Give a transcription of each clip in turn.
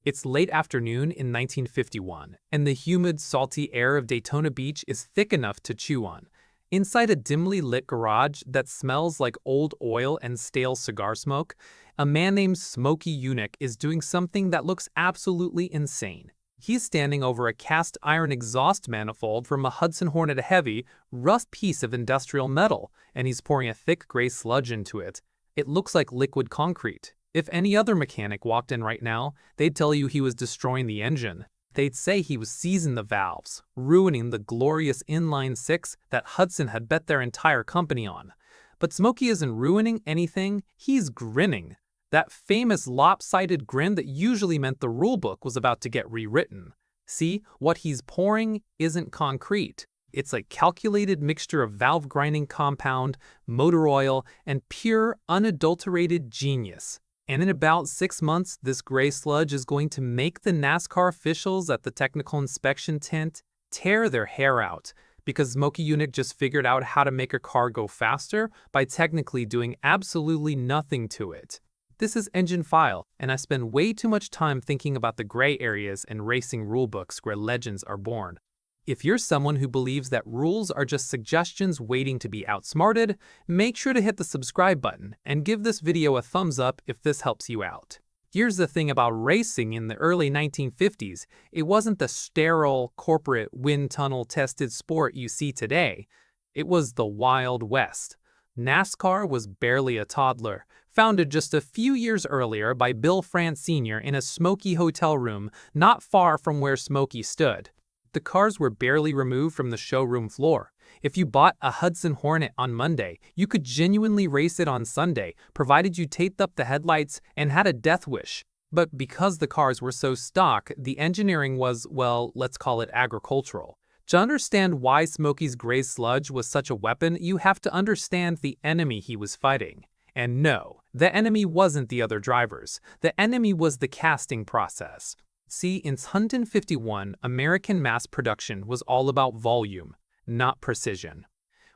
It's late afternoon in 1951, and the humid, salty air of Daytona Beach is thick enough to chew on. Inside a dimly lit garage that smells like old oil and stale cigar smoke, a man named Smokey Yunick is doing something that looks absolutely insane. He's standing over a cast iron exhaust manifold from a Hudson Hornet heavy, rough piece of industrial metal, and he's pouring a thick gray sludge into it. It looks like liquid concrete. If any other mechanic walked in right now, they'd tell you he was destroying the engine. They'd say he was seizing the valves, ruining the glorious inline six that Hudson had bet their entire company on. But Smokey isn't ruining anything, he's grinning. That famous lopsided grin that usually meant the rulebook was about to get rewritten. See, what he's pouring isn't concrete. It's a calculated mixture of valve grinding compound, motor oil, and pure, unadulterated genius. And in about 6 months, this gray sludge is going to make the NASCAR officials at the technical inspection tent tear their hair out, because Smokey Yunick just figured out how to make a car go faster by technically doing absolutely nothing to it. This is Engine File, and I spend way too much time thinking about the gray areas in racing rulebooks where legends are born. If you're someone who believes that rules are just suggestions waiting to be outsmarted, make sure to hit the subscribe button and give this video a thumbs up if this helps you out. Here's the thing about racing in the early 1950s, it wasn't the sterile, corporate, wind tunnel-tested sport you see today. It was the Wild West. NASCAR was barely a toddler, founded just a few years earlier by Bill France Sr. in a smoky hotel room not far from where Smokey stood. The cars were barely removed from the showroom floor. If you bought a Hudson Hornet on Monday, you could genuinely race it on Sunday, provided you taped up the headlights and had a death wish. But because the cars were so stock, the engineering was, well, let's call it agricultural. To understand why Smokey's gray sludge was such a weapon, you have to understand the enemy he was fighting. And no, the enemy wasn't the other drivers. The enemy was the casting process. See, in 1951, American mass production was all about volume, not precision.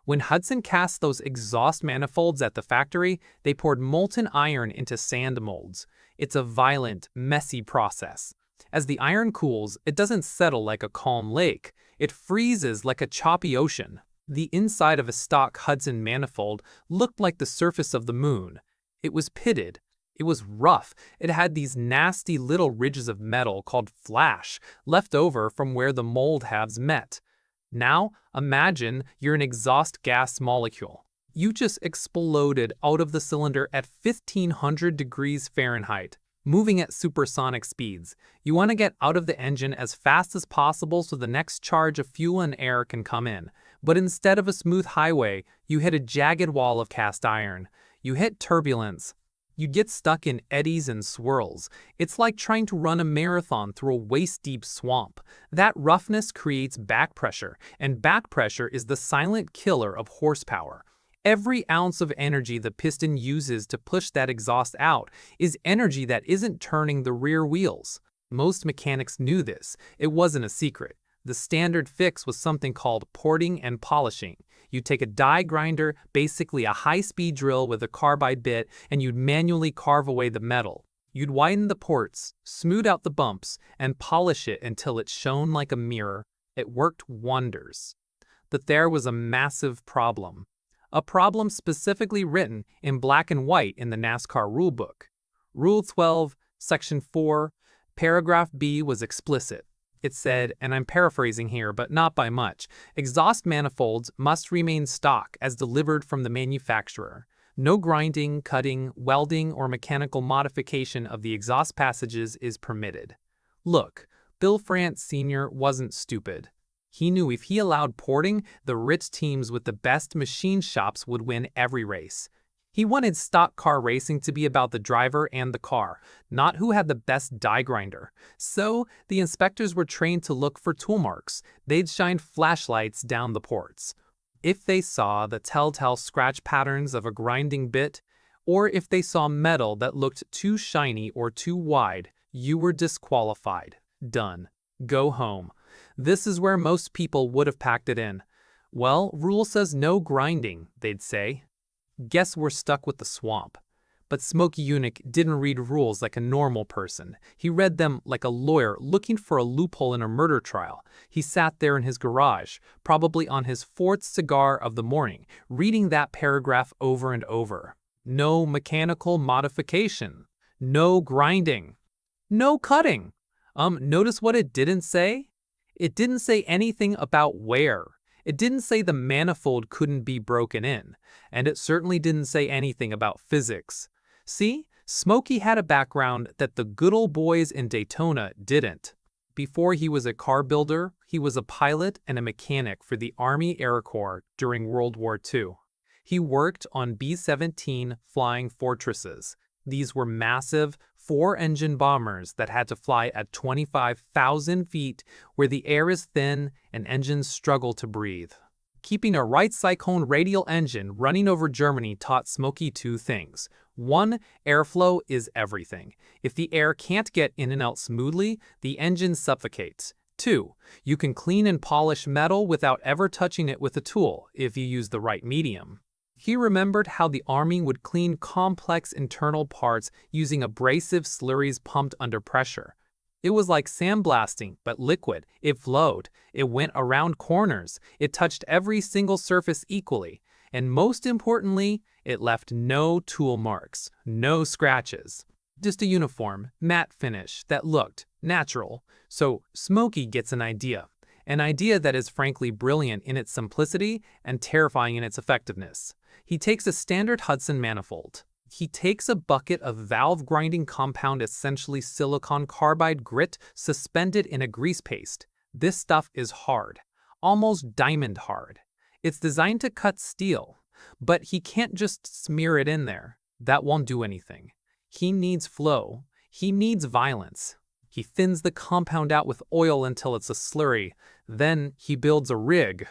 When Hudson cast those exhaust manifolds at the factory, they poured molten iron into sand molds. It's a violent, messy process. As the iron cools, it doesn't settle like a calm lake. It freezes like a choppy ocean. The inside of a stock Hudson manifold looked like the surface of the moon. It was pitted. It was rough. It had these nasty little ridges of metal called flash left over from where the mold halves met. Now, imagine you're an exhaust gas molecule. You just exploded out of the cylinder at 1500 degrees Fahrenheit, moving at supersonic speeds. You want to get out of the engine as fast as possible so the next charge of fuel and air can come in. But instead of a smooth highway, you hit a jagged wall of cast iron. You hit turbulence. You get stuck in eddies and swirls. It's like trying to run a marathon through a waist-deep swamp. That roughness creates back pressure, and back pressure is the silent killer of horsepower. Every ounce of energy the piston uses to push that exhaust out is energy that isn't turning the rear wheels. Most mechanics knew this. It wasn't a secret. The standard fix was something called porting and polishing. You'd take a die grinder, basically a high-speed drill with a carbide bit, and you'd manually carve away the metal. You'd widen the ports, smooth out the bumps, and polish it until it shone like a mirror. It worked wonders. But there was a massive problem. A problem specifically written in black and white in the NASCAR rulebook. Rule 12, Section 4, Paragraph B was explicit. It said, and I'm paraphrasing here, but not by much, exhaust manifolds must remain stock as delivered from the manufacturer. No grinding, cutting, welding, or mechanical modification of the exhaust passages is permitted. Look, Bill France Sr. wasn't stupid. He knew if he allowed porting, the rich teams with the best machine shops would win every race. He wanted stock car racing to be about the driver and the car, not who had the best die grinder. So, the inspectors were trained to look for tool marks. They'd shine flashlights down the ports. If they saw the telltale scratch patterns of a grinding bit, or if they saw metal that looked too shiny or too wide, you were disqualified. Done. Go home. This is where most people would have packed it in. Well, rule says no grinding, they'd say. Guess we're stuck with the swamp. But Smokey Yunick didn't read rules like a normal person. He read them like a lawyer looking for a loophole in a murder trial. He sat there in his garage, probably on his fourth cigar of the morning, reading that paragraph over and over. No mechanical modification. No grinding. No cutting. Notice what it didn't say? It didn't say anything about where. It didn't say the manifold couldn't be broken in, and it certainly didn't say anything about physics. See, Smokey had a background that the good old boys in Daytona didn't. Before he was a car builder, he was a pilot and a mechanic for the Army Air Corps during World War II. He worked on B-17 Flying Fortresses. These were massive, four-engine bombers that had to fly at 25,000 feet, where the air is thin and engines struggle to breathe. Keeping a right cyclone radial engine running over Germany taught Smokey two things. One, airflow is everything. If the air can't get in and out smoothly, the engine suffocates. Two, you can clean and polish metal without ever touching it with a tool if you use the right medium. He remembered how the Army would clean complex internal parts using abrasive slurries pumped under pressure. It was like sandblasting, but liquid. It flowed. It went around corners. It touched every single surface equally. And most importantly, it left no tool marks, no scratches. Just a uniform, matte finish that looked natural. So Smokey gets an idea that is frankly brilliant in its simplicity and terrifying in its effectiveness. He takes a standard Hudson manifold. He takes a bucket of valve grinding compound, essentially silicon carbide grit, suspended in a grease paste. This stuff is hard, almost diamond hard. It's designed to cut steel, but he can't just smear it in there. That won't do anything. He needs flow. He needs violence. He thins the compound out with oil until it's a slurry. Then he builds a rig.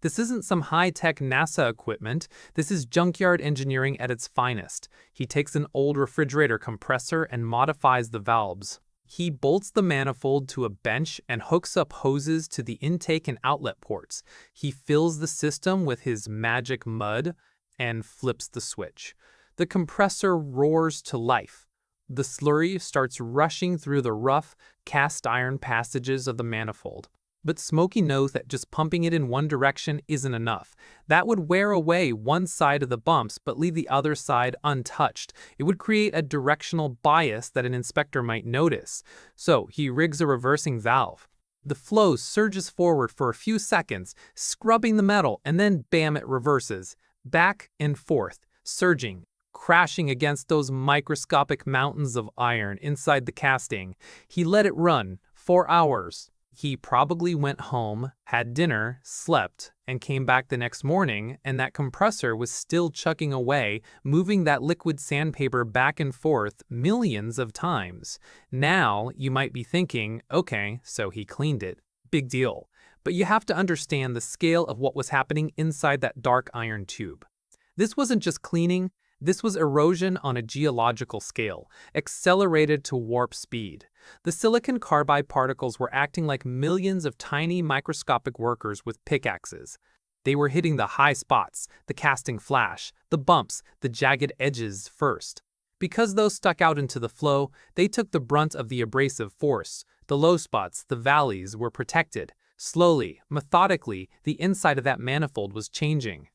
This isn't some high-tech NASA equipment. This is junkyard engineering at its finest. He takes an old refrigerator compressor and modifies the valves. He bolts the manifold to a bench and hooks up hoses to the intake and outlet ports. He fills the system with his magic mud and flips the switch. The compressor roars to life. The slurry starts rushing through the rough, cast-iron passages of the manifold. But Smokey knows that just pumping it in one direction isn't enough. That would wear away one side of the bumps but leave the other side untouched. It would create a directional bias that an inspector might notice. So he rigs a reversing valve. The flow surges forward for a few seconds, scrubbing the metal, and then bam, it reverses. Back and forth, surging, crashing against those microscopic mountains of iron inside the casting. He let it run 4 hours. He probably went home, had dinner, slept, and came back the next morning, and that compressor was still chugging away, moving that liquid sandpaper back and forth millions of times. Now, you might be thinking, okay, so he cleaned it. Big deal. But you have to understand the scale of what was happening inside that dark iron tube. This wasn't just cleaning. This was erosion on a geological scale, accelerated to warp speed. The silicon carbide particles were acting like millions of tiny microscopic workers with pickaxes. They were hitting the high spots, the casting flash, the bumps, the jagged edges first. Because those stuck out into the flow, they took the brunt of the abrasive force. The low spots, the valleys, were protected. Slowly, methodically, the inside of that manifold was changing.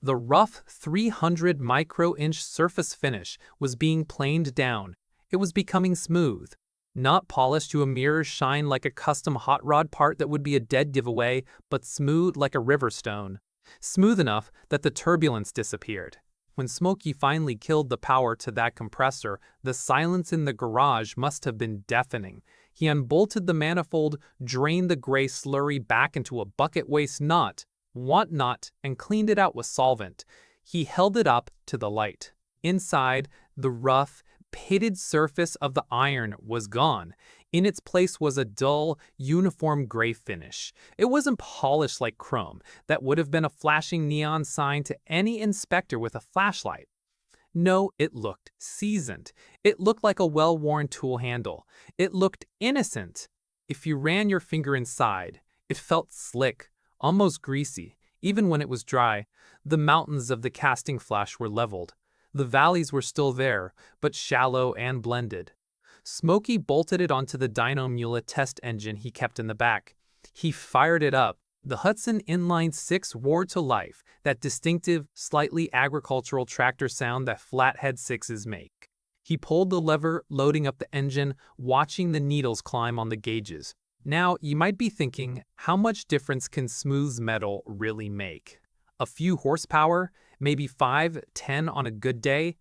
The rough 300 micro-inch surface finish was being planed down. It was becoming smooth. Not polished to a mirror's shine like a custom hot rod part that would be a dead giveaway, but smooth like a river stone. Smooth enough that the turbulence disappeared. When Smokey finally killed the power to that compressor, the silence in the garage must have been deafening. He unbolted the manifold, drained the gray slurry back into a bucket waste knot, and cleaned it out with solvent. He held it up to the light. Inside, the rough, pitted surface of the iron was gone. In its place was a dull, uniform gray finish. It wasn't polished like chrome. That would have been a flashing neon sign to any inspector with a flashlight. No, it looked seasoned. It looked like a well-worn tool handle. It looked innocent. If you ran your finger inside, it felt slick, almost greasy. Even when it was dry, the mountains of the casting flash were leveled. The valleys were still there, but shallow and blended. Smokey bolted it onto the dyno mule test engine he kept in the back. He fired it up. The Hudson Inline 6 roared to life, that distinctive, slightly agricultural tractor sound that flathead sixes make. He pulled the lever, loading up the engine, watching the needles climb on the gauges. Now, you might be thinking, how much difference can smooth metal really make? A few horsepower, maybe 5, 10 on a good day?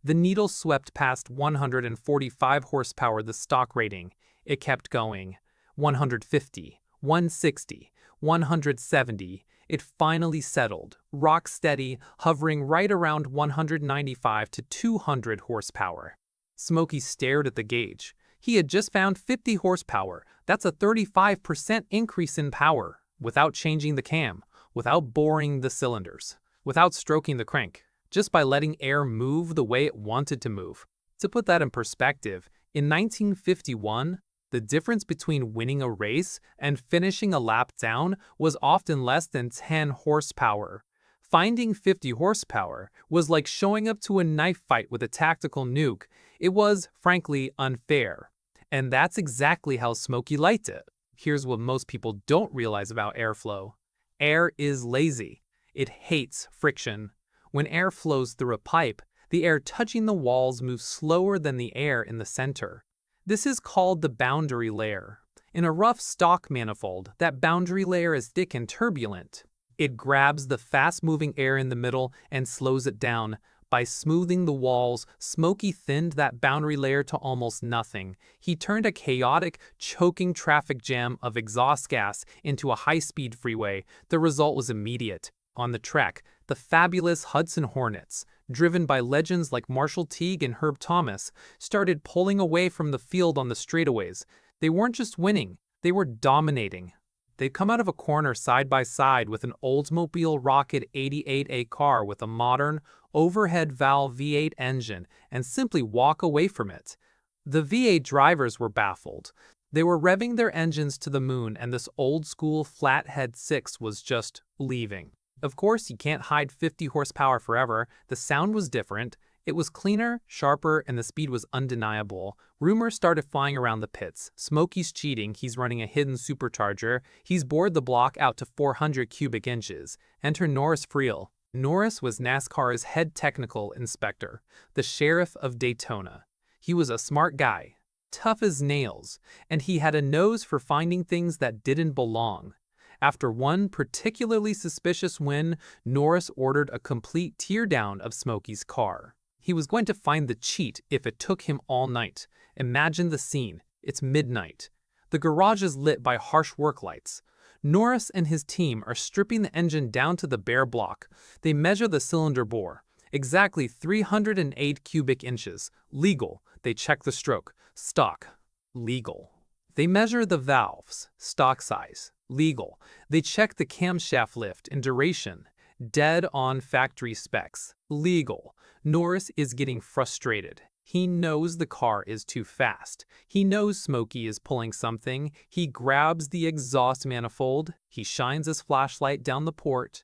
The needle swept past 145 horsepower, the stock rating. It kept going. 150, 160, 170. It finally settled, rock steady, hovering right around 195 to 200 horsepower. Smokey stared at the gauge. He had just found 50 horsepower. That's a 35% increase in power, without changing the cam, without boring the cylinders, without stroking the crank, just by letting air move the way it wanted to move. To put that in perspective, in 1951, the difference between winning a race and finishing a lap down was often less than 10 horsepower. Finding 50 horsepower was like showing up to a knife fight with a tactical nuke. It was, frankly, unfair. And that's exactly how Smokey liked it. Here's what most people don't realize about airflow. Air is lazy. It hates friction. When air flows through a pipe, the air touching the walls moves slower than the air in the center. This is called the boundary layer. In a rough stock manifold, that boundary layer is thick and turbulent. It grabs the fast-moving air in the middle and slows it down. By smoothing the walls, Smokey thinned that boundary layer to almost nothing. He turned a chaotic, choking traffic jam of exhaust gas into a high-speed freeway. The result was immediate. On the track, the fabulous Hudson Hornets, driven by legends like Marshall Teague and Herb Thomas, started pulling away from the field on the straightaways. They weren't just winning, they were dominating. They'd come out of a corner side by side with an Oldsmobile Rocket 88A car with a modern, overhead valve V8 engine and simply walk away from it. The V8 drivers were baffled. They were revving their engines to the moon, and this old-school flathead 6 was just leaving. Of course, you can't hide 50 horsepower forever. The sound was different. It was cleaner, sharper, and the speed was undeniable. Rumors started flying around the pits. Smokey's cheating. He's running a hidden supercharger. He's bored the block out to 400 cubic inches. Enter Norris Friel. Norris was NASCAR's head technical inspector, the sheriff of Daytona. He was a smart guy, tough as nails, and he had a nose for finding things that didn't belong. After one particularly suspicious win, Norris ordered a complete teardown of Smokey's car. He was going to find the cheat if it took him all night. Imagine the scene. It's midnight. The garage is lit by harsh work lights. Norris and his team are stripping the engine down to the bare block. They measure the cylinder bore. Exactly 308 cubic inches. Legal. They check the stroke. Stock. Legal. They measure the valves. Stock size. Legal. They check the camshaft lift and duration. Dead on factory specs. Legal. Norris is getting frustrated. He knows the car is too fast. He knows Smokey is pulling something. He grabs the exhaust manifold. He shines his flashlight down the port.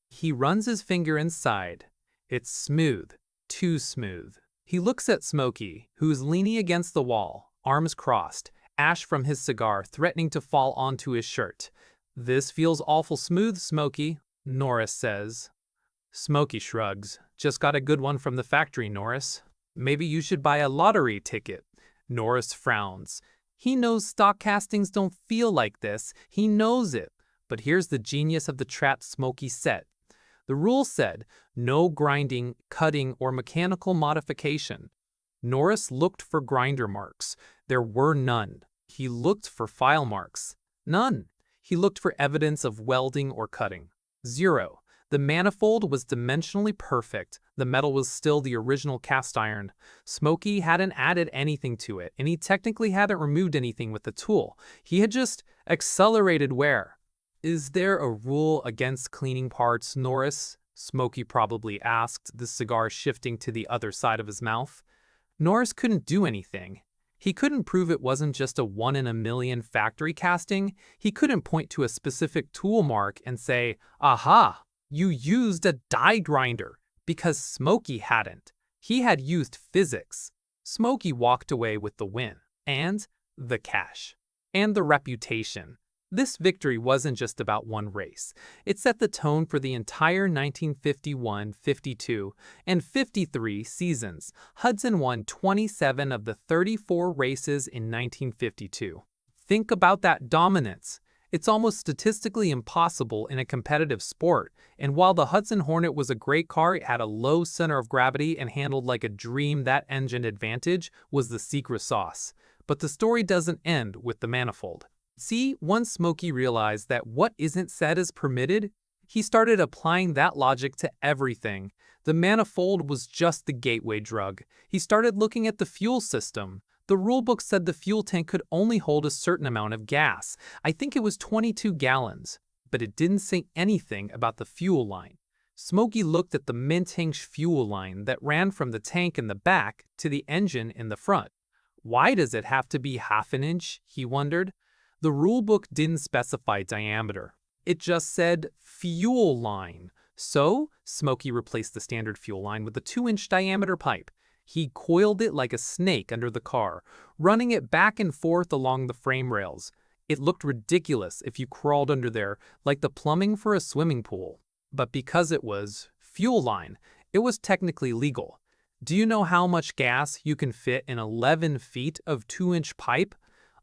He runs his finger inside. It's smooth. Too smooth. He looks at Smokey, who's leaning against the wall, arms crossed, ash from his cigar threatening to fall onto his shirt. "This feels awful smooth, Smokey," Norris says. Smokey shrugs. "Just got a good one from the factory, Norris. Maybe you should buy a lottery ticket." Norris frowns. He knows stock castings don't feel like this. He knows it. But here's the genius of the trap Smokey set. The rule said, no grinding, cutting, or mechanical modification. Norris looked for grinder marks. There were none. He looked for file marks. None. He looked for evidence of welding or cutting. 0. The manifold was dimensionally perfect. The metal was still the original cast iron. Smokey hadn't added anything to it, and he technically hadn't removed anything with the tool. He had just accelerated wear. "Is there a rule against cleaning parts, Norris?" Smokey probably asked, the cigar shifting to the other side of his mouth. Norris couldn't do anything. He couldn't prove it wasn't just a 1 in a million factory casting. He couldn't point to a specific tool mark and say, "Aha! You used a die grinder," because Smokey hadn't. He had used physics. Smokey walked away with the win, and the cash, and the reputation. This victory wasn't just about one race. It set the tone for the entire 1951, 52, and 53 seasons. Hudson won 27 of the 34 races in 1952. Think about that dominance. It's almost statistically impossible in a competitive sport, and while the Hudson Hornet was a great car, it had a low center of gravity and handled like a dream. That engine advantage was the secret sauce. But the story doesn't end with the manifold. See, once Smokey realized that what isn't said is permitted, he started applying that logic to everything. The manifold was just the gateway drug. He started looking at the fuel system. The rulebook said the fuel tank could only hold a certain amount of gas. I think it was 22 gallons, but it didn't say anything about the fuel line. Smokey looked at the mid-tank fuel line that ran from the tank in the back to the engine in the front. Why does it have to be half an inch, he wondered. The rulebook didn't specify diameter. It just said fuel line. So, Smokey replaced the standard fuel line with a 2-inch diameter pipe. He coiled it like a snake under the car, running it back and forth along the frame rails. It looked ridiculous if you crawled under there, like the plumbing for a swimming pool. But because it was fuel line, it was technically legal. Do you know how much gas you can fit in 11 feet of 2-inch pipe?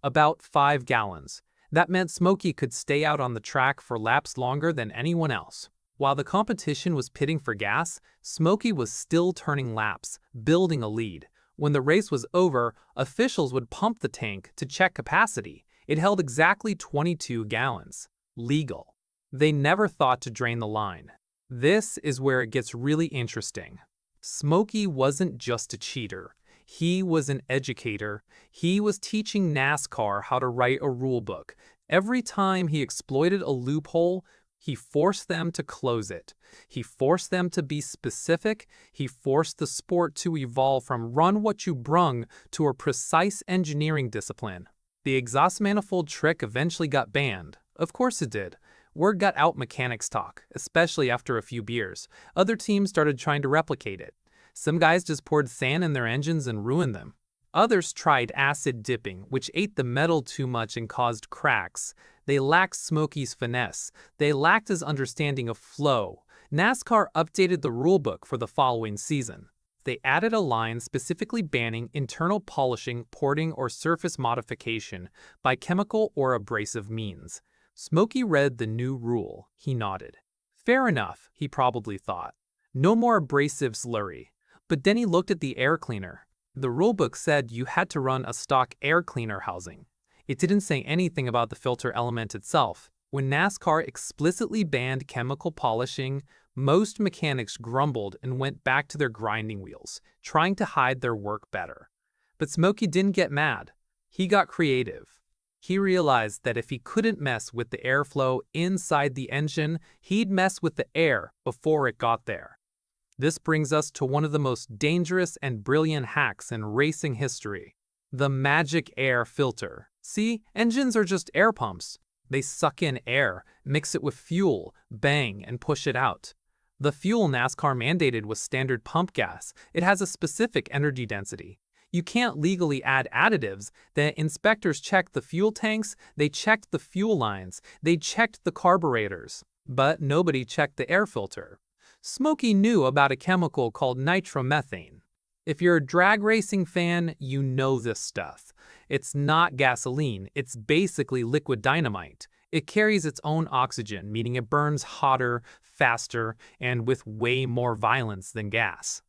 About 5 gallons. That meant Smokey could stay out on the track for laps longer than anyone else. While the competition was pitting for gas, Smokey was still turning laps, building a lead. When the race was over, officials would pump the tank to check capacity. It held exactly 22 gallons. Legal. They never thought to drain the line. This is where it gets really interesting. Smokey wasn't just a cheater. He was an educator. He was teaching NASCAR how to write a rulebook. Every time he exploited a loophole, he forced them to close it. He forced them to be specific. He forced the sport to evolve from run what you brung to a precise engineering discipline. The exhaust manifold trick eventually got banned. Of course it did. Word got out mechanics talk, especially after a few beers. Other teams started trying to replicate it. Some guys just poured sand in their engines and ruined them. Others tried acid dipping, which ate the metal too much and caused cracks. They lacked Smokey's finesse. They lacked his understanding of flow. NASCAR updated the rulebook for the following season. They added a line specifically banning internal polishing, porting, or surface modification by chemical or abrasive means. Smokey read the new rule. He nodded. Fair enough, he probably thought. No more abrasive slurry. But then he looked at the air cleaner. The rulebook said you had to run a stock air cleaner housing. It didn't say anything about the filter element itself. When NASCAR explicitly banned chemical polishing, most mechanics grumbled and went back to their grinding wheels, trying to hide their work better. But Smokey didn't get mad. He got creative. He realized that if he couldn't mess with the airflow inside the engine, he'd mess with the air before it got there. This brings us to one of the most dangerous and brilliant hacks in racing history. The magic air filter. See, engines are just air pumps. They suck in air, mix it with fuel, bang, and push it out. The fuel NASCAR mandated was standard pump gas. It has a specific energy density. You can't legally add additives. The inspectors checked the fuel tanks, they checked the fuel lines, they checked the carburetors. But nobody checked the air filter. Smokey knew about a chemical called nitromethane. If you're a drag racing fan, you know this stuff. It's not gasoline, it's basically liquid dynamite. It carries its own oxygen, meaning it burns hotter, faster, and with way more violence than gas.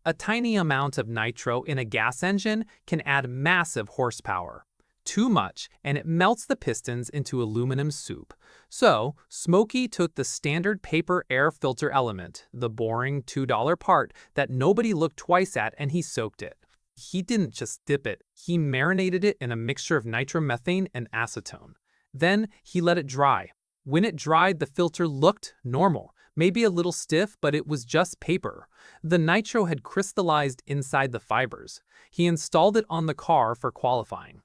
A tiny amount of nitro in a gas engine can add massive horsepower. Too much, and it melts the pistons into aluminum soup. So, Smokey took the standard paper air filter element, the boring $2 part that nobody looked twice at, and he soaked it. He didn't just dip it, he marinated it in a mixture of nitromethane and acetone. Then, he let it dry. When it dried, the filter looked normal. Maybe a little stiff, but it was just paper. The nitro had crystallized inside the fibers. He installed it on the car for qualifying.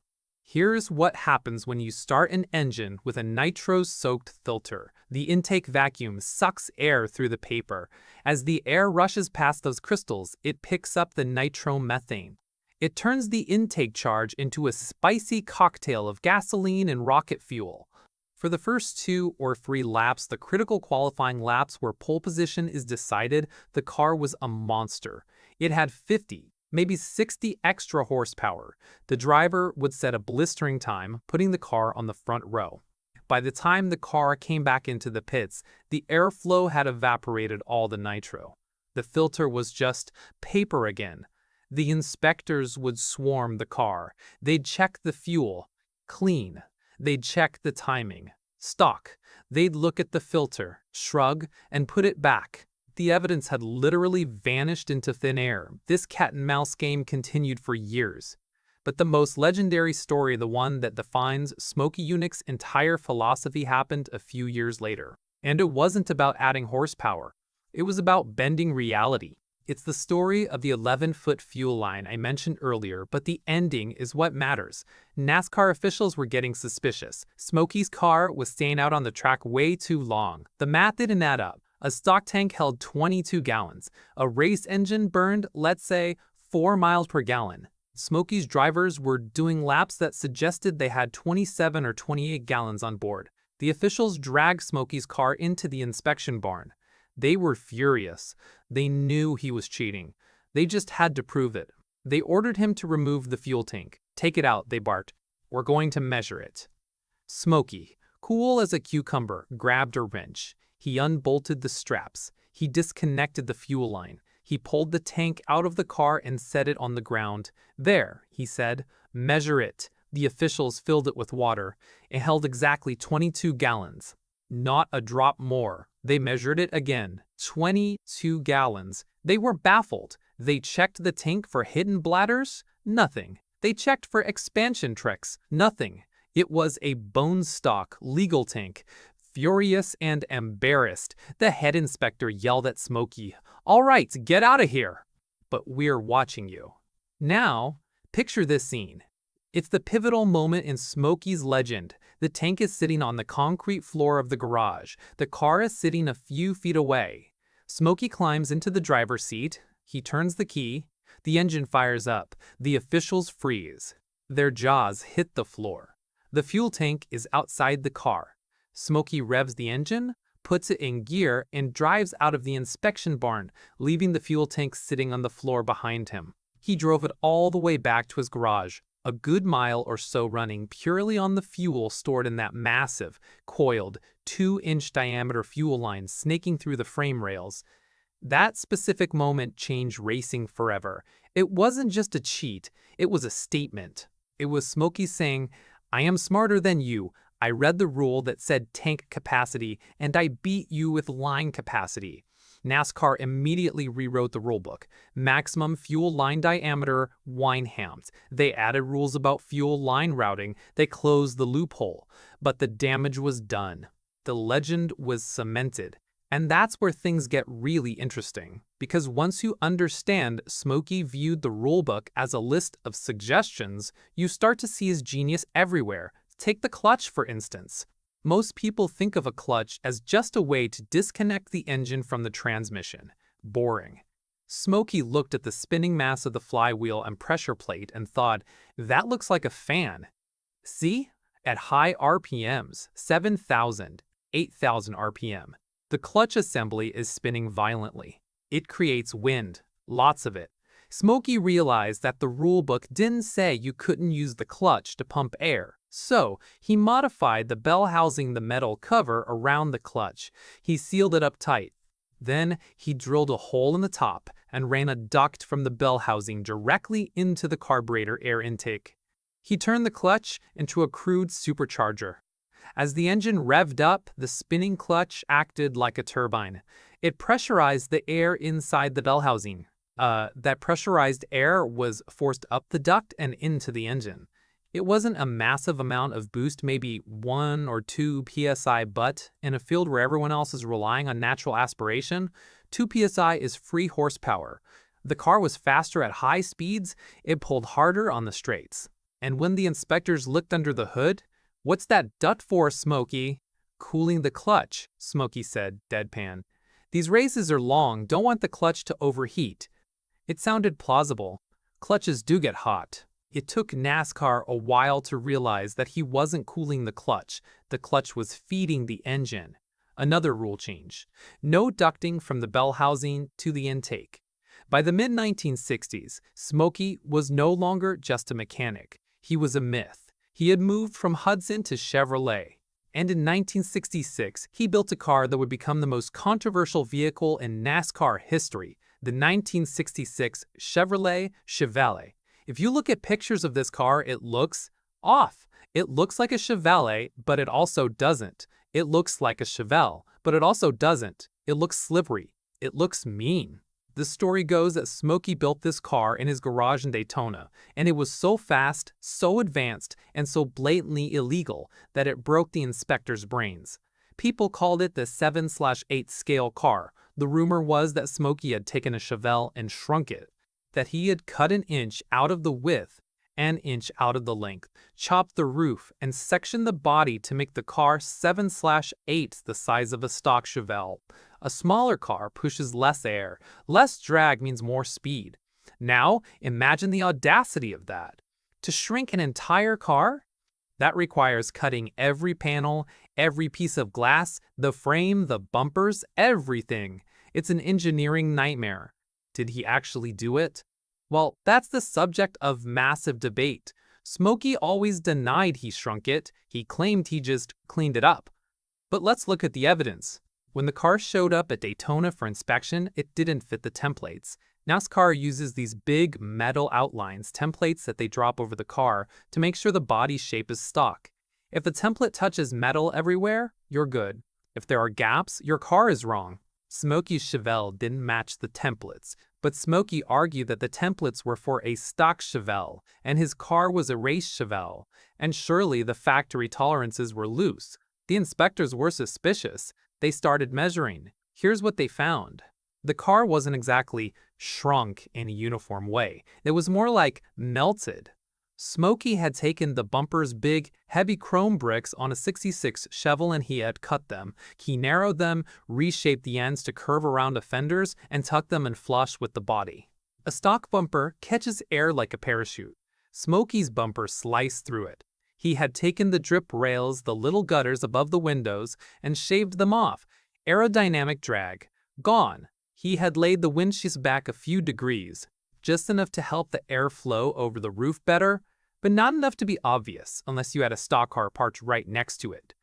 Here's what happens when you start an engine with a nitro-soaked filter. The intake vacuum sucks air through the paper. As the air rushes past those crystals, it picks up the nitromethane. It turns the intake charge into a spicy cocktail of gasoline and rocket fuel. For the first 2 or 3 laps, the critical qualifying laps where pole position is decided, the car was a monster. It had 50, maybe 60 extra horsepower. The driver would set a blistering time, putting the car on the front row. By the time the car came back into the pits, the airflow had evaporated all the nitro. The filter was just paper again. The inspectors would swarm the car. They'd check the fuel. Clean. They'd check the timing. Stock. They'd look at the filter, shrug, and put it back. The evidence had literally vanished into thin air. This cat-and-mouse game continued for years. But the most legendary story, the one that defines Smokey Yunick's entire philosophy, happened a few years later. And it wasn't about adding horsepower. It was about bending reality. It's the story of the 11-foot fuel line I mentioned earlier, but the ending is what matters. NASCAR officials were getting suspicious. Smokey's car was staying out on the track way too long. The math didn't add up. A stock tank held 22 gallons. A race engine burned, let's say, 4 miles per gallon. Smokey's drivers were doing laps that suggested they had 27 or 28 gallons on board. The officials dragged Smokey's car into the inspection barn. They were furious. They knew he was cheating. They just had to prove it. They ordered him to remove the fuel tank. "Take it out," they barked. "We're going to measure it." Smokey, cool as a cucumber, grabbed a wrench. He unbolted the straps. He disconnected the fuel line. He pulled the tank out of the car and set it on the ground. "There," he said, "measure it." The officials filled it with water. It held exactly 22 gallons. Not a drop more. They measured it again. 22 gallons. They were baffled. They checked the tank for hidden bladders. Nothing. They checked for expansion tricks. Nothing. It was a bone-stock, legal tank. Furious and embarrassed, the head inspector yelled at Smokey, "All right, get out of here." "But we're watching you." Now, picture this scene. It's the pivotal moment in Smokey's legend. The tank is sitting on the concrete floor of the garage. The car is sitting a few feet away. Smokey climbs into the driver's seat. He turns the key. The engine fires up. The officials freeze. Their jaws hit the floor. The fuel tank is outside the car. Smokey revs the engine, puts it in gear, and drives out of the inspection barn, leaving the fuel tank sitting on the floor behind him. He drove it all the way back to his garage, a good mile or so running purely on the fuel stored in that massive, coiled, 2-inch diameter fuel line snaking through the frame rails. That specific moment changed racing forever. It wasn't just a cheat, it was a statement. It was Smokey saying, "I am smarter than you. I read the rule that said tank capacity, and I beat you with line capacity." NASCAR immediately rewrote the rulebook. Maximum fuel line diameter, wine-hammed. They added rules about fuel line routing. They closed the loophole. But the damage was done. The legend was cemented. And that's where things get really interesting. Because once you understand Smokey viewed the rulebook as a list of suggestions, you start to see his genius everywhere. Take the clutch, for instance. Most people think of a clutch as just a way to disconnect the engine from the transmission. Boring. Smokey looked at the spinning mass of the flywheel and pressure plate and thought, that looks like a fan. See? At high RPMs, 7,000, 8,000 RPM, the clutch assembly is spinning violently. It creates wind, lots of it. Smokey realized that the rulebook didn't say you couldn't use the clutch to pump air. So, he modified the bell housing the metal cover around the clutch. He sealed it up tight. Then, he drilled a hole in the top and ran a duct from the bell housing directly into the carburetor air intake. He turned the clutch into a crude supercharger. As the engine revved up, the spinning clutch acted like a turbine. It pressurized the air inside the bell housing. That pressurized air was forced up the duct and into the engine. It wasn't a massive amount of boost, maybe 1 or 2 psi, but in a field where everyone else is relying on natural aspiration, 2 psi is free horsepower. The car was faster at high speeds, it pulled harder on the straights. And when the inspectors looked under the hood, "What's that dut for, Smokey?" "Cooling the clutch," Smokey said, deadpan. "These races are long, don't want the clutch to overheat." It sounded plausible. Clutches do get hot. It took NASCAR a while to realize that he wasn't cooling the clutch was feeding the engine. Another rule change: no ducting from the bell housing to the intake. By the mid-1960s, Smokey was no longer just a mechanic. He was a myth. He had moved from Hudson to Chevrolet. And in 1966, he built a car that would become the most controversial vehicle in NASCAR history, the 1966 Chevrolet Chevelle. If you look at pictures of this car, it looks off. It looks like a Chevelle, but it also doesn't. It looks like a Chevelle, but it also doesn't. It looks slippery. It looks mean. The story goes that Smokey built this car in his garage in Daytona, and it was so fast, so advanced, and so blatantly illegal that it broke the inspector's brains. People called it the 7/8 scale car. The rumor was that Smokey had taken a Chevelle and shrunk it, that he had cut an inch out of the width, an inch out of the length, chopped the roof, and sectioned the body to make the car 7/8 the size of a stock Chevelle. A smaller car pushes less air. Less drag means more speed. Now, imagine the audacity of that. To shrink an entire car? That requires cutting every panel, every piece of glass, the frame, the bumpers, everything. It's an engineering nightmare. Did he actually do it? Well, that's the subject of massive debate. Smokey always denied he shrunk it. He claimed he just cleaned it up. But let's look at the evidence. When the car showed up at Daytona for inspection, it didn't fit the templates. NASCAR uses these big metal outlines, templates that they drop over the car, to make sure the body shape is stock. If the template touches metal everywhere, you're good. If there are gaps, your car is wrong. Smokey's Chevelle didn't match the templates, but Smokey argued that the templates were for a stock Chevelle, and his car was a race Chevelle, and surely the factory tolerances were loose. The inspectors were suspicious. They started measuring. Here's what they found. The car wasn't exactly shrunk in a uniform way. It was more like melted. Smokey had taken the bumper's big, heavy chrome bricks on a '66 Chevelle and he had cut them. He narrowed them, reshaped the ends to curve around the fenders, and tucked them in flush with the body. A stock bumper catches air like a parachute. Smokey's bumper sliced through it. He had taken the drip rails, the little gutters above the windows, and shaved them off. Aerodynamic drag gone. He had laid the windshield back a few degrees, just enough to help the air flow over the roof better, but not enough to be obvious unless you had a stock car parked right next to it.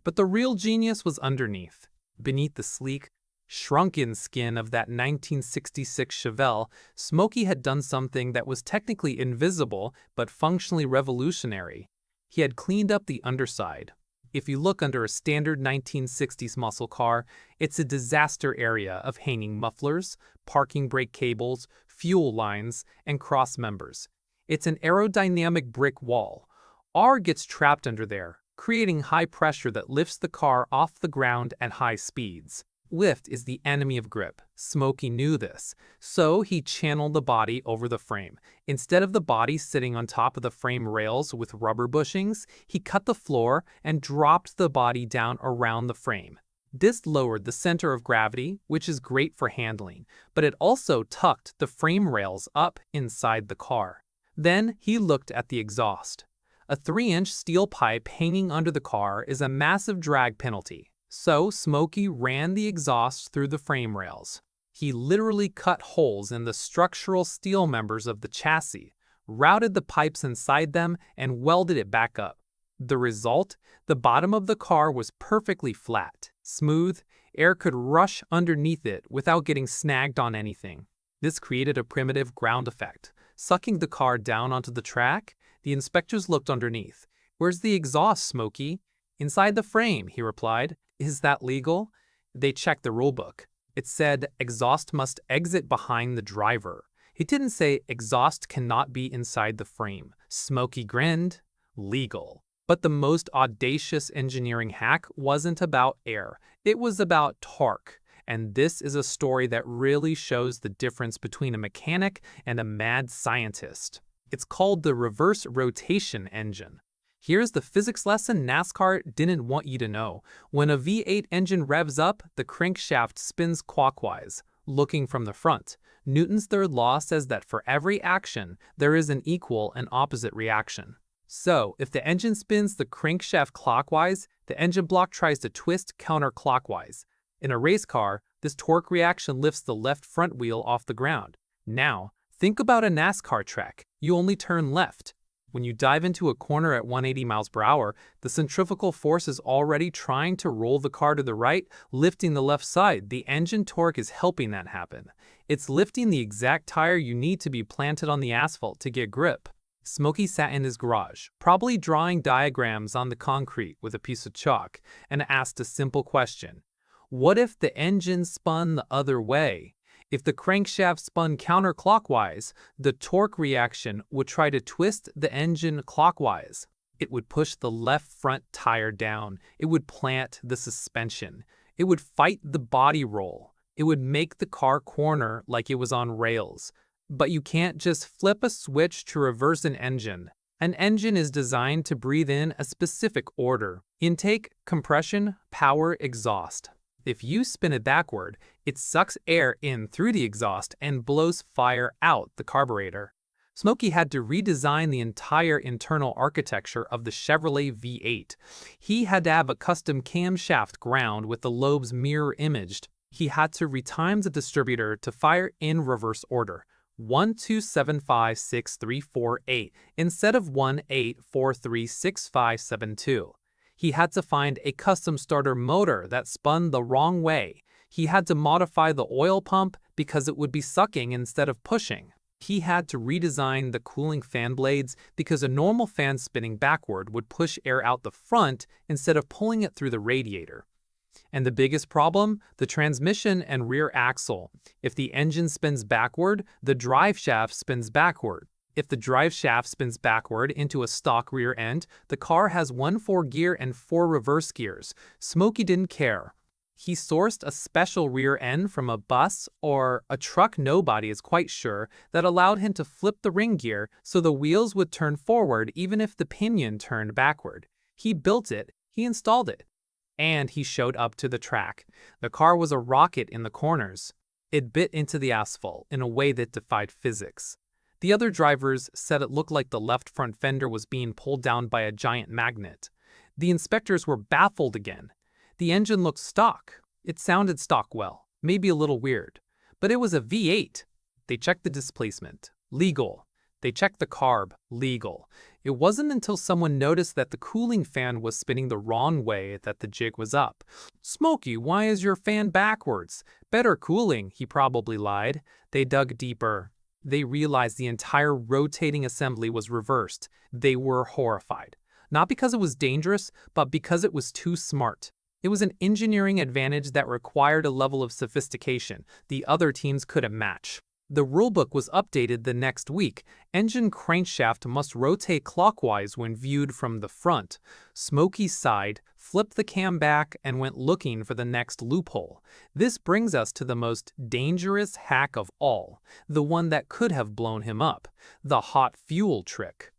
But the real genius was underneath. Beneath the sleek, shrunken skin of that 1966 Chevelle, Smokey had done something that was technically invisible but functionally revolutionary. He had cleaned up the underside. If you look under a standard 1960s muscle car, it's a disaster area of hanging mufflers, parking brake cables, fuel lines, and cross members. It's an aerodynamic brick wall. Air gets trapped under there, creating high pressure that lifts the car off the ground at high speeds. Lift is the enemy of grip. Smokey knew this, so he channeled the body over the frame. Instead of the body sitting on top of the frame rails with rubber bushings, he cut the floor and dropped the body down around the frame. This lowered the center of gravity, which is great for handling, but it also tucked the frame rails up inside the car. Then he looked at the exhaust. A 3-inch steel pipe hanging under the car is a massive drag penalty. So Smokey ran the exhaust through the frame rails. He literally cut holes in the structural steel members of the chassis, routed the pipes inside them, and welded it back up. The result? The bottom of the car was perfectly flat, smooth. Air could rush underneath it without getting snagged on anything. This created a primitive ground effect, sucking the car down onto the track. The inspectors looked underneath. "Where's the exhaust, Smokey?" "Inside the frame," he replied. "Is that legal?" They checked the rulebook. It said exhaust must exit behind the driver. It didn't say exhaust cannot be inside the frame. Smokey grinned. Legal. But the most audacious engineering hack wasn't about air. It was about torque. And this is a story that really shows the difference between a mechanic and a mad scientist. It's called the reverse rotation engine. Here's the physics lesson NASCAR didn't want you to know. When a V8 engine revs up, the crankshaft spins clockwise, looking from the front. Newton's third law says that for every action, there is an equal and opposite reaction. So, if the engine spins the crankshaft clockwise, the engine block tries to twist counterclockwise. In a race car, this torque reaction lifts the left front wheel off the ground. Now, think about a NASCAR track. You only turn left. When you dive into a corner at 180 miles per hour, the centrifugal force is already trying to roll the car to the right, lifting the left side. The engine torque is helping that happen. It's lifting the exact tire you need to be planted on the asphalt to get grip. Smokey sat in his garage, probably drawing diagrams on the concrete with a piece of chalk, and asked a simple question. What if the engine spun the other way? If the crankshaft spun counterclockwise, the torque reaction would try to twist the engine clockwise. It would push the left front tire down. It would plant the suspension. It would fight the body roll. It would make the car corner like it was on rails. But you can't just flip a switch to reverse an engine. An engine is designed to breathe in a specific order: intake, compression, power, exhaust. If you spin it backward, it sucks air in through the exhaust and blows fire out the carburetor. Smokey had to redesign the entire internal architecture of the Chevrolet V8. He had to have a custom camshaft ground with the lobes mirror imaged. He had to retime the distributor to fire in reverse order. 1 2 7 5 6 3 4 8 instead of 1 8 4 3 6 5 7 2. He had to find a custom starter motor that spun the wrong way. He had to modify the oil pump because it would be sucking instead of pushing. He had to redesign the cooling fan blades because a normal fan spinning backward would push air out the front instead of pulling it through the radiator. And the biggest problem? The transmission and rear axle. If the engine spins backward, the drive shaft spins backward. If the drive shaft spins backward into a stock rear end, the car has 1 4-gear and 4 reverse gears. Smokey didn't care. He sourced a special rear end from a bus or a truck nobody is quite sure that allowed him to flip the ring gear so the wheels would turn forward even if the pinion turned backward. He built it, he installed it, and he showed up to the track. The car was a rocket in the corners. It bit into the asphalt in a way that defied physics. The other drivers said it looked like the left front fender was being pulled down by a giant magnet. The inspectors were baffled again. The engine looked stock. It sounded stock well, maybe a little weird. But it was a V8. They checked the displacement. Legal. They checked the carb. Legal. It wasn't until someone noticed that the cooling fan was spinning the wrong way that the jig was up. "Smokey, why is your fan backwards?" "Better cooling," he probably lied. They dug deeper. They realized the entire rotating assembly was reversed. They were horrified. Not because it was dangerous, but because it was too smart. It was an engineering advantage that required a level of sophistication the other teams couldn't match. The rulebook was updated the next week. Engine crankshaft must rotate clockwise when viewed from the front. Smokey sighed, flipped the cam back, and went looking for the next loophole. This brings us to the most dangerous hack of all, the one that could have blown him up, the hot fuel trick.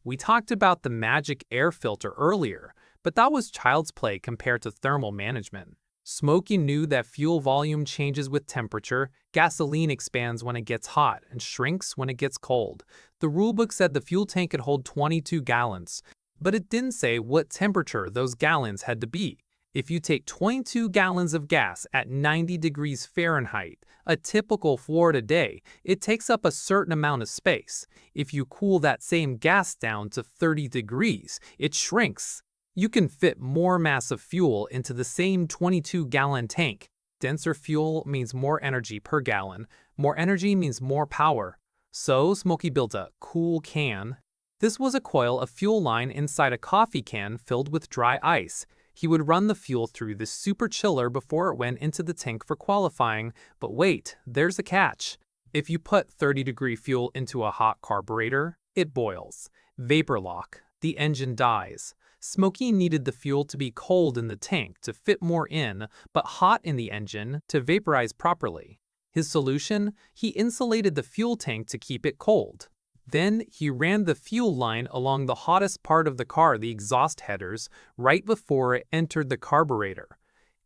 We talked about the magic air filter earlier, but that was child's play compared to thermal management. Smokey knew that fuel volume changes with temperature. Gasoline expands when it gets hot and shrinks when it gets cold. The rulebook said the fuel tank could hold 22 gallons, but it didn't say what temperature those gallons had to be. If you take 22 gallons of gas at 90 degrees Fahrenheit, a typical Florida day, it takes up a certain amount of space. If you cool that same gas down to 30 degrees, it shrinks. You can fit more mass of fuel into the same 22-gallon tank. Denser fuel means more energy per gallon. More energy means more power. So Smokey built a cool can. This was a coil of fuel line inside a coffee can filled with dry ice. He would run the fuel through the super chiller before it went into the tank for qualifying. But wait, there's a catch. If you put 30-degree fuel into a hot carburetor, it boils. Vapor lock. The engine dies. Smokey needed the fuel to be cold in the tank to fit more in, but hot in the engine to vaporize properly. His solution? He insulated the fuel tank to keep it cold. Then he ran the fuel line along the hottest part of the car, the exhaust headers, right before it entered the carburetor.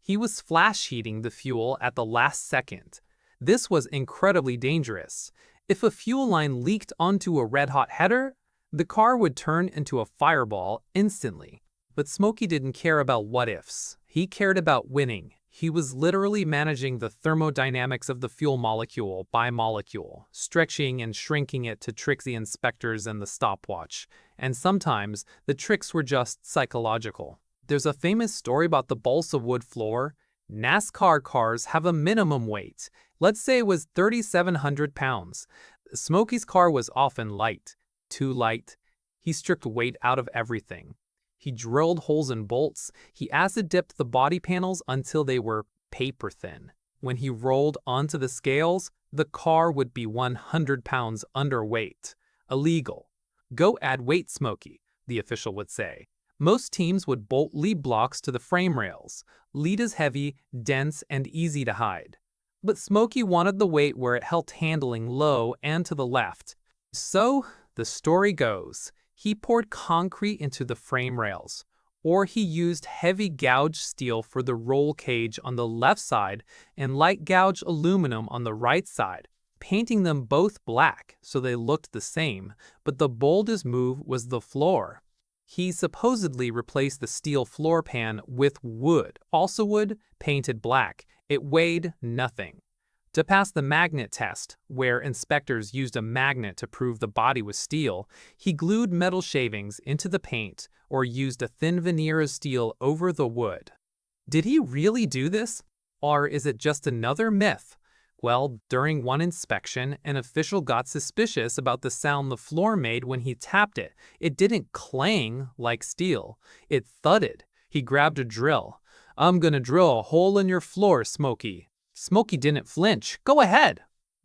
He was flash heating the fuel at the last second. This was incredibly dangerous. If a fuel line leaked onto a red-hot header, the car would turn into a fireball instantly. But Smokey didn't care about what-ifs. He cared about winning. He was literally managing the thermodynamics of the fuel molecule by molecule, stretching and shrinking it to trick the inspectors and the stopwatch. And sometimes, the tricks were just psychological. There's a famous story about the balsa wood floor. NASCAR cars have a minimum weight. Let's say it was 3,700 pounds. Smokey's car was often light, too light. He stripped weight out of everything. He drilled holes in bolts. He acid-dipped the body panels until they were paper thin. When he rolled onto the scales, the car would be 100 pounds underweight. Illegal. Go add weight, Smokey, the official would say. Most teams would bolt lead blocks to the frame rails. Lead is heavy, dense, and easy to hide. But Smokey wanted the weight where it helped handling low and to the left. So, the story goes, he poured concrete into the frame rails, or he used heavy gouge steel for the roll cage on the left side and light gouge aluminum on the right side, painting them both black so they looked the same, but the boldest move was the floor. He supposedly replaced the steel floor pan with wood, also wood, painted black. It weighed nothing. To pass the magnet test, where inspectors used a magnet to prove the body was steel, he glued metal shavings into the paint or used a thin veneer of steel over the wood. Did he really do this? Or is it just another myth? Well, during one inspection, an official got suspicious about the sound the floor made when he tapped it. It didn't clang like steel. It thudded. He grabbed a drill. "I'm gonna drill a hole in your floor, Smokey." Smokey didn't flinch. "Go ahead."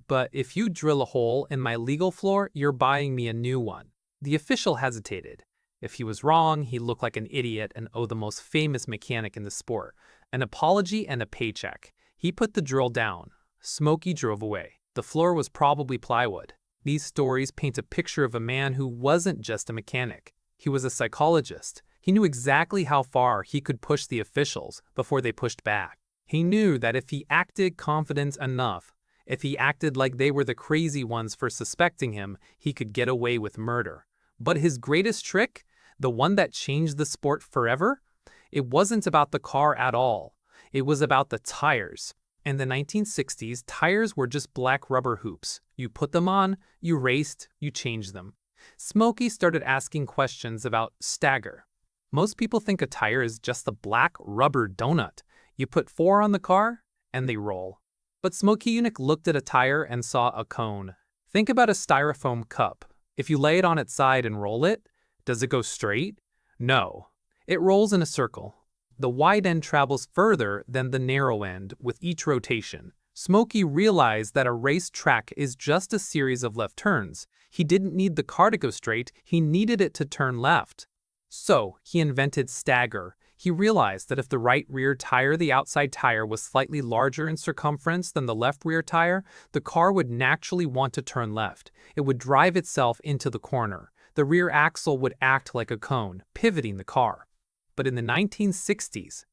"But if you drill a hole in my legal floor, you're buying me a new one." The official hesitated. If he was wrong, he looked like an idiot and owed the most famous mechanic in the sport an apology and a paycheck. He put the drill down. Smokey drove away. The floor was probably plywood. These stories paint a picture of a man who wasn't just a mechanic. He was a psychologist. He knew exactly how far he could push the officials before they pushed back. He knew that if he acted confident enough, if he acted like they were the crazy ones for suspecting him, he could get away with murder. But his greatest trick, the one that changed the sport forever, it wasn't about the car at all. It was about the tires. In the 1960s, tires were just black rubber hoops. You put them on, you raced, you changed them. Smokey started asking questions about stagger. Most people think a tire is just a black rubber donut. You put 4 on the car, and they roll. But Smokey Yunick looked at a tire and saw a cone. Think about a styrofoam cup. If you lay it on its side and roll it, does it go straight? No. It rolls in a circle. The wide end travels further than the narrow end with each rotation. Smokey realized that a race track is just a series of left turns. He didn't need the car to go straight, he needed it to turn left. So, he invented stagger. He realized that if the right rear tire, the outside tire, was slightly larger in circumference than the left rear tire, the car would naturally want to turn left. It would drive itself into the corner. The rear axle would act like a cone, pivoting the car. But in the 1960s,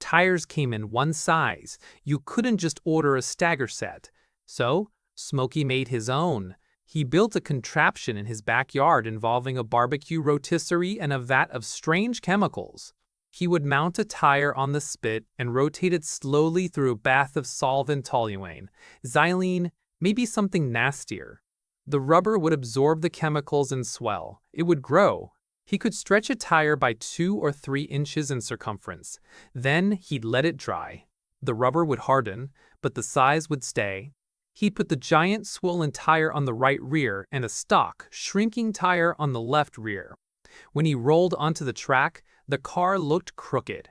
tires came in one size. You couldn't just order a stagger set. So, Smokey made his own. He built a contraption in his backyard involving a barbecue rotisserie and a vat of strange chemicals. He would mount a tire on the spit and rotate it slowly through a bath of solvent toluene, xylene, maybe something nastier. The rubber would absorb the chemicals and swell. It would grow. He could stretch a tire by 2 or 3 inches in circumference. Then he'd let it dry. The rubber would harden, but the size would stay. He'd put the giant swollen tire on the right rear and a stock, shrinking tire on the left rear. When he rolled onto the track, the car looked crooked.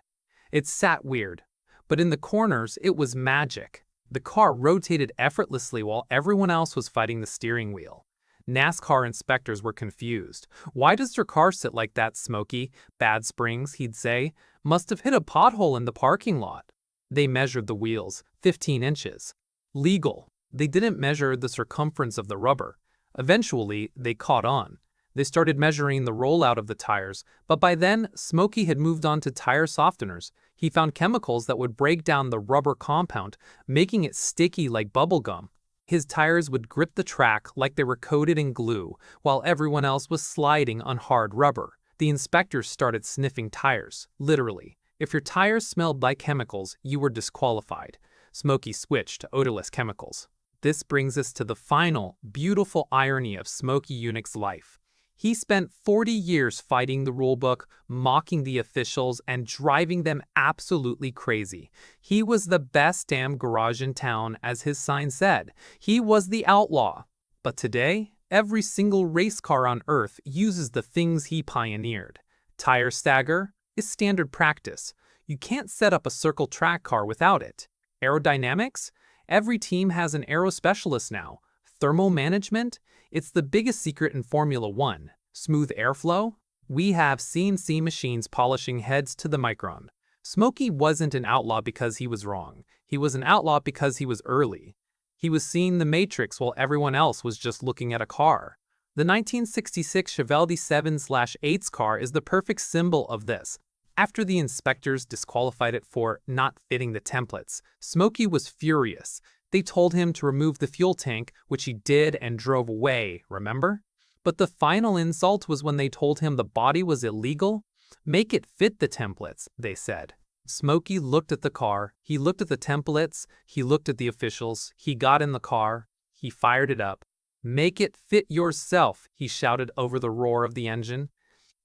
It sat weird, but in the corners it was magic. The car rotated effortlessly while everyone else was fighting the steering wheel. NASCAR inspectors were confused. "Why does your car sit like that, Smokey?" "Bad springs," he'd say. "Must have hit a pothole in the parking lot." They measured the wheels, 15 inches. Legal. They didn't measure the circumference of the rubber. Eventually, they caught on. They started measuring the rollout of the tires, but by then, Smokey had moved on to tire softeners. He found chemicals that would break down the rubber compound, making it sticky like bubblegum. His tires would grip the track like they were coated in glue, while everyone else was sliding on hard rubber. The inspectors started sniffing tires, literally. If your tires smelled like chemicals, you were disqualified. Smokey switched to odorless chemicals. This brings us to the final, beautiful irony of Smokey Yunick's life. He spent 40 years fighting the rulebook, mocking the officials, and driving them absolutely crazy. He was the best damn garage in town, as his sign said. He was the outlaw. But today, every single race car on Earth uses the things he pioneered. Tire stagger is standard practice. You can't set up a circle track car without it. Aerodynamics? Every team has an aero specialist now. Thermal management? It's the biggest secret in Formula One. Smooth airflow? We have CNC machines polishing heads to the micron. Smokey wasn't an outlaw because he was wrong. He was an outlaw because he was early. He was seeing the matrix while everyone else was just looking at a car. The 1966 Chevelle D7/8's car is the perfect symbol of this. After the inspectors disqualified it for not fitting the templates, Smokey was furious. They told him to remove the fuel tank, which he did and drove away, remember? But the final insult was when they told him the body was illegal. Make it fit the templates, they said. Smokey looked at the car, he looked at the templates, he looked at the officials, he got in the car, he fired it up. Make it fit yourself, he shouted over the roar of the engine.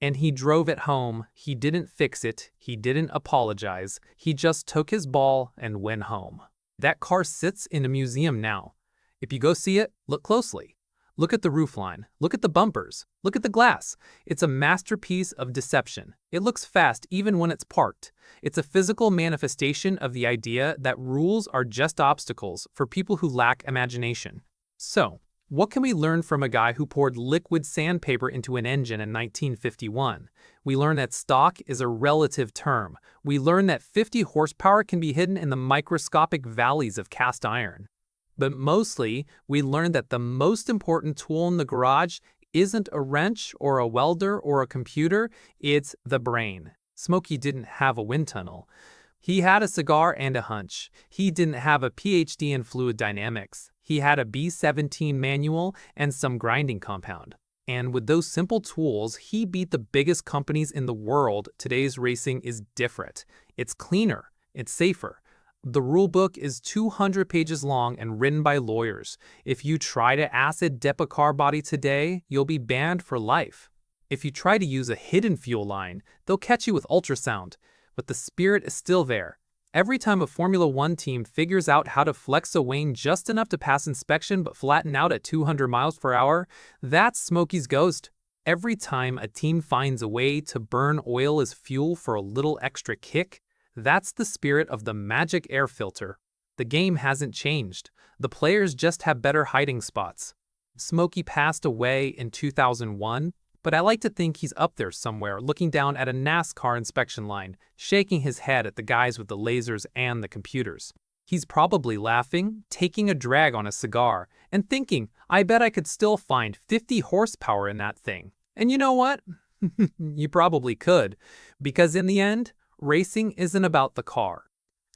And he drove it home. He didn't fix it, he didn't apologize, he just took his ball and went home. That car sits in a museum now. If you go see it, look closely. Look at the roofline, look at the bumpers, look at the glass. It's a masterpiece of deception. It looks fast even when it's parked. It's a physical manifestation of the idea that rules are just obstacles for people who lack imagination. So, what can we learn from a guy who poured liquid sandpaper into an engine in 1951? We learn that stock is a relative term. We learn that 50 horsepower can be hidden in the microscopic valleys of cast iron. But mostly, we learn that the most important tool in the garage isn't a wrench or a welder or a computer, it's the brain. Smokey didn't have a wind tunnel. He had a cigar and a hunch. He didn't have a PhD in fluid dynamics. He had a B17 manual and some grinding compound. And with those simple tools, he beat the biggest companies in the world. Today's racing is different. It's cleaner. It's safer. The rulebook is 200 pages long and written by lawyers. If you try to acid dip a car body today, you'll be banned for life. If you try to use a hidden fuel line, they'll catch you with ultrasound. But the spirit is still there. Every time a Formula One team figures out how to flex a wing just enough to pass inspection but flatten out at 200 miles per hour, that's Smokey's ghost. Every time a team finds a way to burn oil as fuel for a little extra kick, that's the spirit of the magic air filter. The game hasn't changed. The players just have better hiding spots. Smokey passed away in 2001, but I like to think he's up there somewhere looking down at a NASCAR inspection line, shaking his head at the guys with the lasers and the computers. He's probably laughing, taking a drag on a cigar, and thinking, I bet I could still find 50 horsepower in that thing. And you know what? You probably could, because in the end, racing isn't about the car.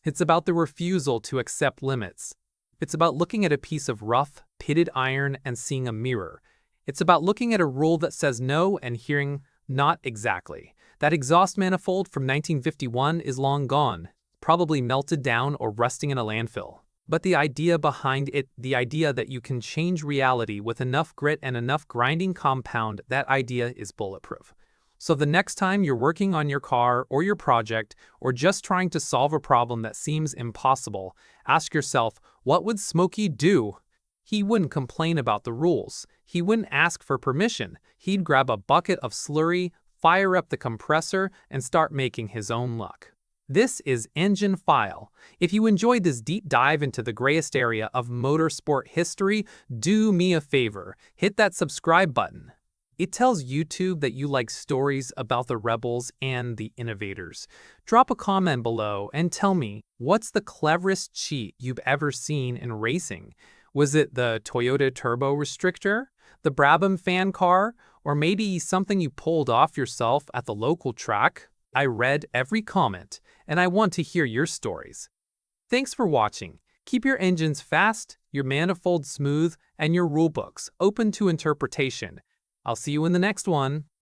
It's about the refusal to accept limits. It's about looking at a piece of rough, pitted iron and seeing a mirror. It's about looking at a rule that says no and hearing, not exactly. That exhaust manifold from 1951 is long gone, probably melted down or rusting in a landfill. But the idea behind it, the idea that you can change reality with enough grit and enough grinding compound, that idea is bulletproof. So the next time you're working on your car or your project, or just trying to solve a problem that seems impossible, ask yourself, what would Smokey do? He wouldn't complain about the rules. He wouldn't ask for permission. He'd grab a bucket of slurry, fire up the compressor, and start making his own luck. This is Engine File. If you enjoyed this deep dive into the grayest area of motorsport history, do me a favor, hit that subscribe button. It tells YouTube that you like stories about the rebels and the innovators. Drop a comment below and tell me, what's the cleverest cheat you've ever seen in racing? Was it the Toyota Turbo Restrictor, the Brabham fan car, or maybe something you pulled off yourself at the local track? I read every comment, and I want to hear your stories. Thanks for watching. Keep your engines fast, your manifolds smooth, and your rulebooks open to interpretation. I'll see you in the next one.